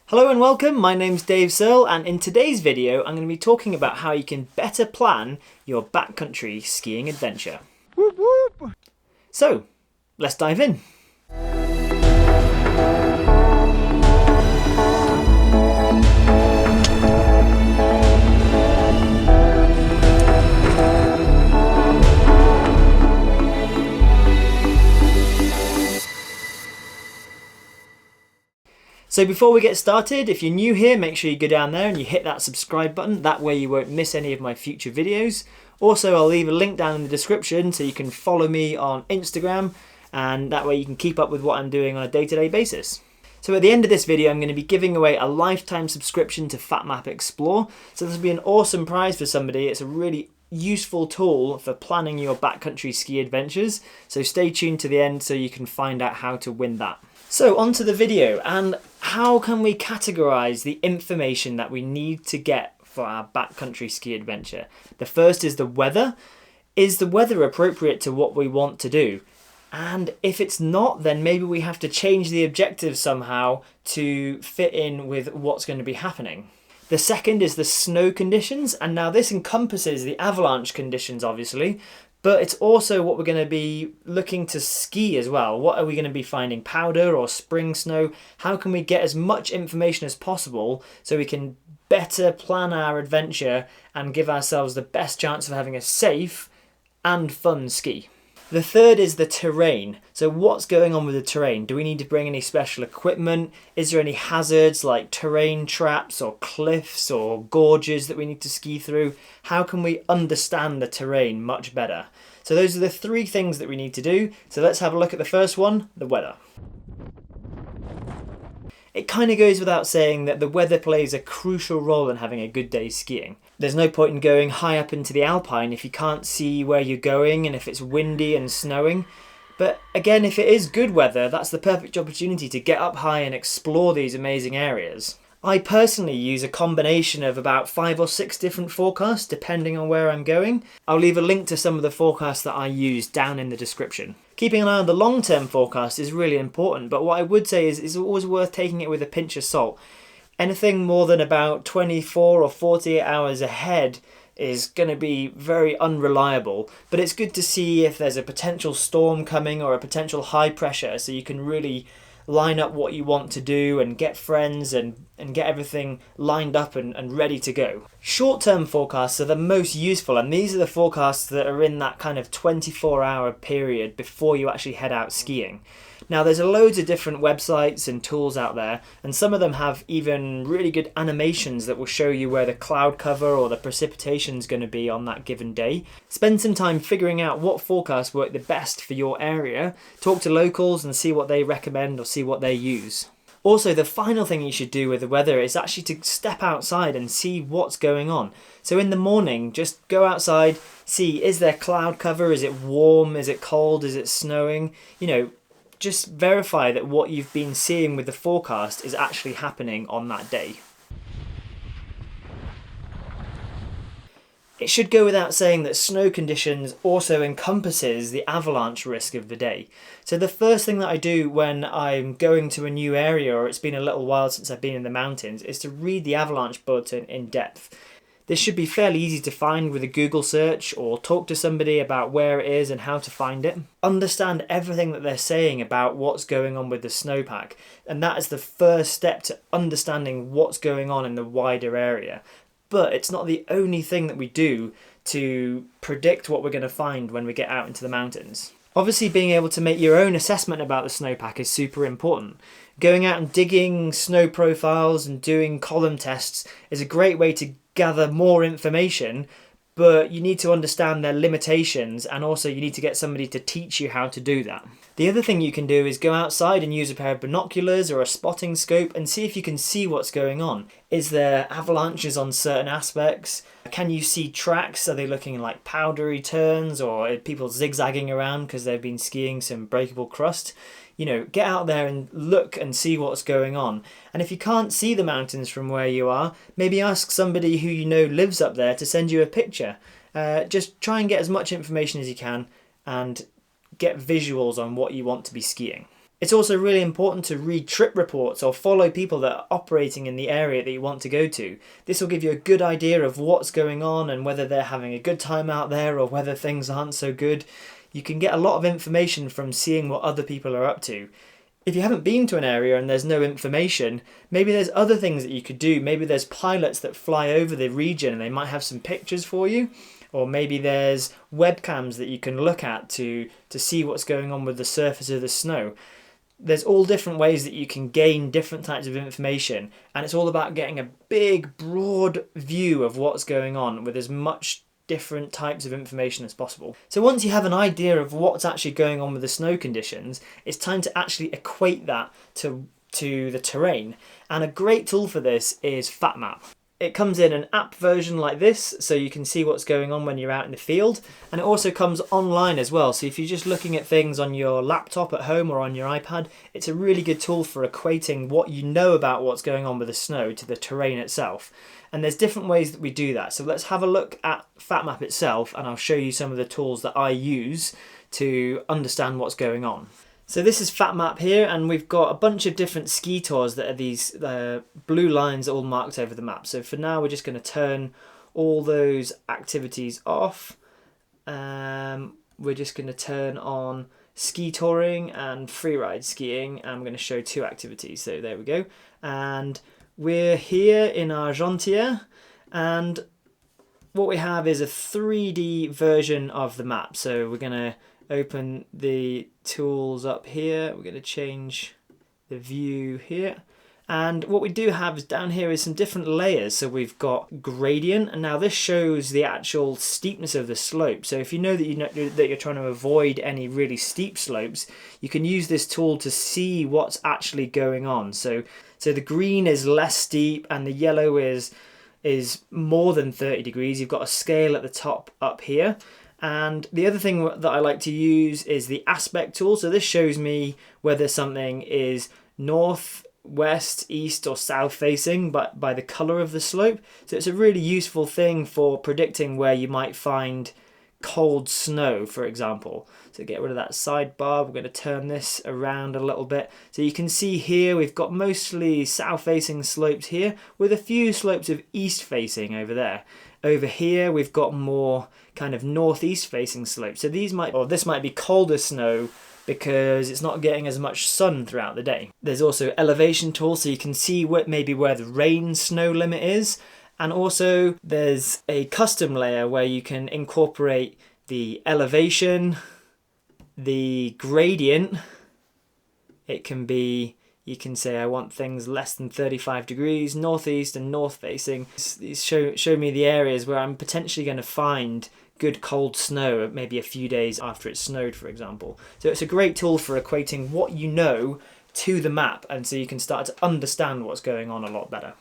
Hello and welcome, my name's Dave Searle, and in today's video I'm going to be talking about how you can better plan your backcountry skiing adventure. Whoop, whoop. So, let's dive in. So before we get started, if you're new here, make sure you go down there and you hit that subscribe button. That way you won't miss any of my future videos. Also, I'll leave a link down in the description so you can follow me on Instagram, and that way you can keep up with what I'm doing on a day-to-day basis. So at the end of this video, I'm going to be giving away a lifetime subscription to Fatmap Explore. So this will be an awesome prize for somebody. It's a really useful tool for planning your backcountry ski adventures. So stay tuned to the end so you can find out how to win that. So on to the video, and how can we categorize the information that we need to get for our backcountry ski adventure? The first is the weather. Is the weather appropriate to what we want to do? And if it's not, then maybe we have to change the objective somehow to fit in with what's going to be happening. The second is the snow conditions, and now this encompasses the avalanche conditions obviously, but it's also what we're going to be looking to ski as well. What are we going to be finding? Powder or spring snow? How can we get as much information as possible so we can better plan our adventure and give ourselves the best chance of having a safe and fun ski? The third is the terrain. So what's going on with the terrain? Do we need to bring any special equipment? Is there any hazards like terrain traps or cliffs or gorges that we need to ski through? How can we understand the terrain much better? So those are the three things that we need to do. So let's have a look at the first one, the weather. It kind of goes without saying that the weather plays a crucial role in having a good day skiing. There's no point in going high up into the Alpine if you can't see where you're going and if it's windy and snowing. But again, if it is good weather, that's the perfect opportunity to get up high and explore these amazing areas. I personally use a combination of about 5 or 6 different forecasts depending on where I'm going. I'll leave a link to some of the forecasts that I use down in the description. Keeping an eye on the long-term forecast is really important, but what I would say is it's always worth taking it with a pinch of salt. Anything more than about 24 or 48 hours ahead is going to be very unreliable, but it's good to see if there's a potential storm coming or a potential high pressure so you can really line up what you want to do and get friends and get everything lined up and ready to go. Short-term forecasts are the most useful, and these are the forecasts that are in that kind of 24-hour period before you actually head out skiing. Now there's loads of different websites and tools out there, and some of them have even really good animations that will show you where the cloud cover or the precipitation is going to be on that given day. Spend some time figuring out what forecasts work the best for your area. Talk to locals and see what they recommend or see what they use. Also, the final thing you should do with the weather is actually to step outside and see what's going on. So in the morning, just go outside, see, is there cloud cover? Is it warm? Is it cold? Is it snowing? Just verify that what you've been seeing with the forecast is actually happening on that day. It should go without saying that snow conditions also encompasses the avalanche risk of the day. So the first thing that I do when I'm going to a new area or it's been a little while since I've been in the mountains is to read the avalanche bulletin in depth. This should be fairly easy to find with a Google search or talk to somebody about where it is and how to find it. Understand everything that they're saying about what's going on with the snowpack, and that is the first step to understanding what's going on in the wider area. But it's not the only thing that we do to predict what we're going to find when we get out into the mountains. Obviously, being able to make your own assessment about the snowpack is super important. Going out and digging snow profiles and doing column tests is a great way to gather more information, but you need to understand their limitations, and also you need to get somebody to teach you how to do that. The other thing you can do is go outside and use a pair of binoculars or a spotting scope and see if you can see what's going on. Is there avalanches on certain aspects? Can you see tracks? Are they looking like powdery turns, or are people zigzagging around because they've been skiing some breakable crust? Get out there and look and see what's going on. And if you can't see the mountains from where you are, maybe ask somebody who you know lives up there to send you a picture. Just try and get as much information as you can and get visuals on what you want to be skiing. It's also really important to read trip reports or follow people that are operating in the area that you want to go to. This will give you a good idea of what's going on and whether they're having a good time out there or whether things aren't so good. You can get a lot of information from seeing what other people are up to. If you haven't been to an area and there's no information, maybe there's other things that you could do. Maybe there's pilots that fly over the region and they might have some pictures for you. Or maybe there's webcams that you can look at to see what's going on with the surface of the snow. There's all different ways that you can gain different types of information, and it's all about getting a big, broad view of what's going on with as much different types of information as possible. So once you have an idea of what's actually going on with the snow conditions, it's time to actually equate that to the terrain. And a great tool for this is Fatmap. It comes in an app version like this, so you can see what's going on when you're out in the field. And it also comes online as well. So if you're just looking at things on your laptop at home or on your iPad, it's a really good tool for equating what you know about what's going on with the snow to the terrain itself. And there's different ways that we do that. So let's have a look at Fatmap itself, and I'll show you some of the tools that I use to understand what's going on. So this is Fatmap here, and we've got a bunch of different ski tours that are these blue lines all marked over the map. So for now, we're just going to turn all those activities off. We're just going to turn on ski touring and freeride skiing, and I'm going to show two activities. So there we go. And we're here in Argentière, and what we have is a 3D version of the map. So we're going to open the tools up here. We're going to change the view here. And what we do have is down here is some different layers. So we've got gradient, and now this shows the actual steepness of the slope. So if you know that you're trying to avoid any really steep slopes, you can use this tool to see what's actually going on. So the green is less steep and the yellow is more than 30 degrees. You've got a scale at the top up here. And the other thing that I like to use is the aspect tool. So this shows me whether something is north, west, east or south facing, but by the colour of the slope. So it's a really useful thing for predicting where you might find cold snow, for example. So get rid of that sidebar. We're going to turn this around a little bit. So you can see here we've got mostly south facing slopes here with a few slopes of east facing over there. Over here we've got more kind of northeast facing slopes. So this might be colder snow because it's not getting as much sun throughout the day. There's also elevation tools, so you can see maybe where the rain snow limit is. And also there's a custom layer where you can incorporate the elevation, the gradient. It can be, you can say I want things less than 35 degrees, northeast and north facing. These show me the areas where I'm potentially going to find good cold snow maybe a few days after it snowed, for example. So it's a great tool for equating what you know to the map, and so you can start to understand what's going on a lot better.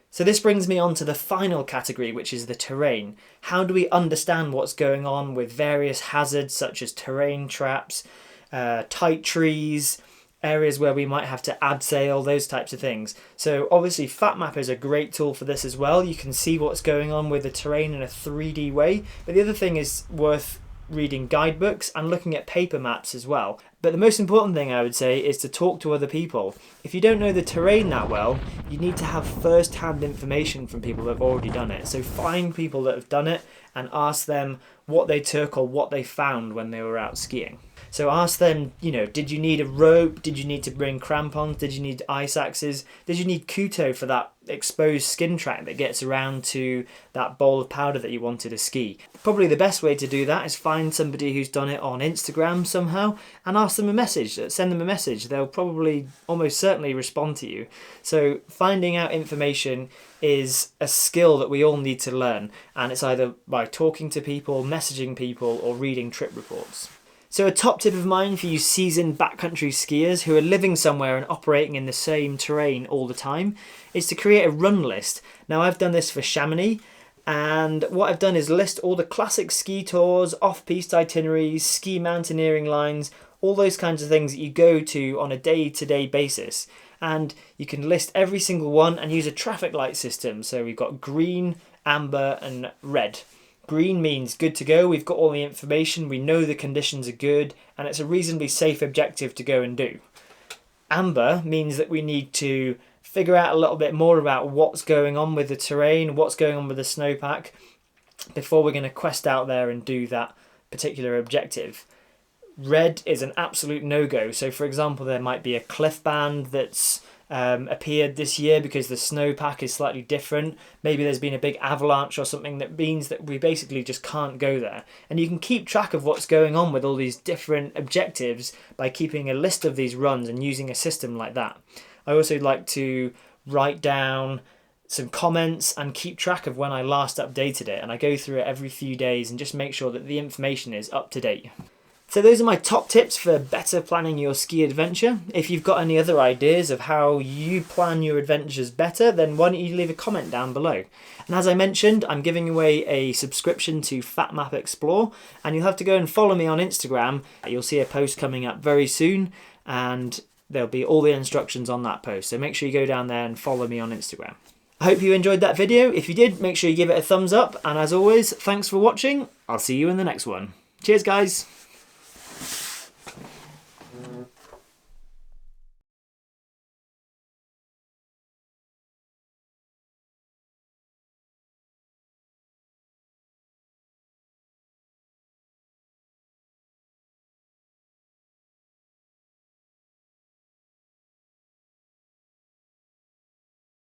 So this brings me on to the final category, which is the terrain. How do we understand what's going on with various hazards such as terrain traps, tight trees, areas where we might have to abseil, those types of things. So obviously Fatmap is a great tool for this as well. You can see what's going on with the terrain in a 3D way. But the other thing is worth reading guidebooks and looking at paper maps as well. But the most important thing I would say is to talk to other people. If you don't know the terrain that well, you need to have first-hand information from people that have already done it. So find people that have done it and ask them what they took or what they found when they were out skiing. So ask them, did you need a rope? Did you need to bring crampons? Did you need ice axes? Did you need Kuto for that exposed skin track that gets around to that bowl of powder that you wanted to ski? Probably the best way to do that is find somebody who's done it on Instagram somehow and ask them a message. Send them a message. They'll probably almost certainly respond to you. So finding out information is a skill that we all need to learn, and it's either by talking to people, messaging people, or reading trip reports. So a top tip of mine for you seasoned backcountry skiers who are living somewhere and operating in the same terrain all the time is to create a run list. Now I've done this for Chamonix, and what I've done is list all the classic ski tours, off-piste itineraries, ski mountaineering lines, all those kinds of things that you go to on a day-to-day basis. And you can list every single one and use a traffic light system. So we've got green, amber and red. Green means good to go, we've got all the information, we know the conditions are good, and it's a reasonably safe objective to go and do. Amber means that we need to figure out a little bit more about what's going on with the terrain, what's going on with the snowpack, before we're going to quest out there and do that particular objective. Red is an absolute no-go. So for example, there might be a cliff band that's appeared this year because the snowpack is slightly different. Maybe there's been a big avalanche or something that means that we basically just can't go there. And you can keep track of what's going on with all these different objectives by keeping a list of these runs and using a system like that. I also like to write down some comments and keep track of when I last updated it, and I go through it every few days and just make sure that the information is up to date. So those are my top tips for better planning your ski adventure. If you've got any other ideas of how you plan your adventures better, then why don't you leave a comment down below. And as I mentioned, I'm giving away a subscription to Fatmap Explore, and you'll have to go and follow me on Instagram. You'll see a post coming up very soon, and there'll be all the instructions on that post. So make sure you go down there and follow me on Instagram. I hope you enjoyed that video. If you did, make sure you give it a thumbs up. And as always, thanks for watching. I'll see you in the next one. Cheers, guys.